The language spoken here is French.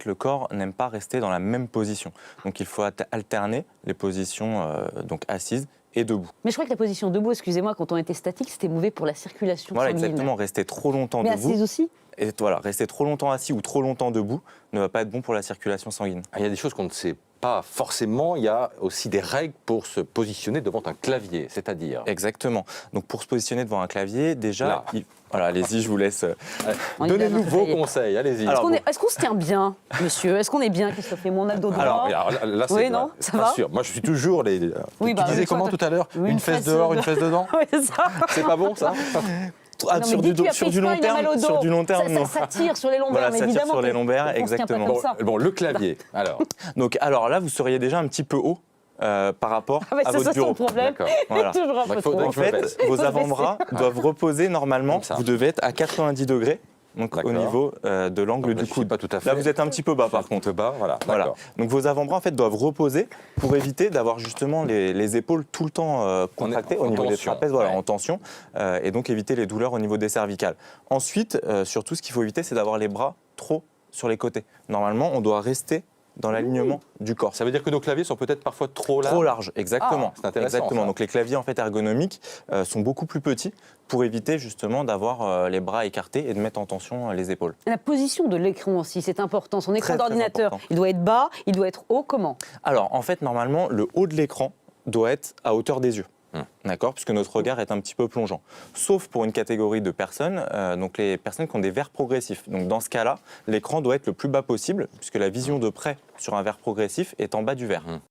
le corps n'aime pas rester dans la même position. Donc il faut alterner les positions donc assises et debout. Mais je crois que la position debout, excusez-moi, quand on était statique, c'était mauvais pour la circulation Voilà, sanguine. exactement. Rester trop longtemps Mais debout. assise aussi. Et voilà, rester trop longtemps assis ou trop longtemps debout ne va pas être bon pour la circulation sanguine. Il y a des choses qu'on ne sait pas forcément. Il y a aussi des règles pour se positionner devant un clavier, c'est-à-dire. Exactement. Donc pour se positionner devant un clavier, déjà, Là. voilà, allez-y, je vous laisse. Donnez-nous vos conseils, allez-y. Alors, Est-ce qu'on se tient bien, monsieur? Est-ce qu'on est bien, Christophe? Et mon abdos droit. Alors, là, c'est Oui, non, ça pas va sûr. Moi, je suis toujours les. Oui, tu bah, disais oui, comment toi, tout à l'heure? oui, Une fesse dehors, une fesse dedans. Oui, c'est ça. C'est pas bon, ça? Ah, Non, sur, mais dites-lui, sur après, du long il a mal terme, au dos. sur du long terme, non. Ça tire sur les lombaires, Voilà, mais ça tire évidemment. sur les lombaires, on se tient pas exactement. comme ça. Bon, le clavier, alors. Donc, alors là, vous seriez déjà un petit peu haut par rapport Ah, mais à ça, votre c'est son bureau. problème. D'accord. Voilà. Toujours un Donc, peu faut- trop. donc, En je me fait, baisse. vos Faut se avant-bras doivent reposer normalement. Comme ça. Vous devez être à 90 degrés, donc au D'accord. niveau de l'angle Là, du je suis coude. pas tout à fait. Là, vous êtes un petit peu bas par contre. Un peu bas, voilà. Voilà. D'accord. Donc vos avant-bras en fait doivent reposer pour éviter d'avoir justement les épaules tout le temps contractées En au niveau des tension, trapèzes, voilà, ouais. en tension, et donc éviter les douleurs au niveau des cervicales. Ensuite, surtout, ce qu'il faut éviter, c'est d'avoir les bras trop sur les côtés. Normalement, on doit rester dans l'alignement du corps. Ça veut dire que nos claviers sont peut-être parfois trop larges. Trop large, exactement. Ah, c'est intéressant, Exactement. ça. Donc les claviers en fait ergonomiques sont beaucoup plus petits pour éviter justement d'avoir les bras écartés et de mettre en tension les épaules. La position de l'écran aussi, c'est important. Son écran Très, très d'ordinateur, important. il doit être bas, il doit être haut, comment? Alors en fait normalement le haut de l'écran doit être à hauteur des yeux. D'accord, puisque notre regard est un petit peu plongeant. Sauf pour une catégorie de personnes, donc les personnes qui ont des verres progressifs. Donc dans ce cas-là, l'écran doit être le plus bas possible, puisque la vision de près sur un verre progressif est en bas du verre.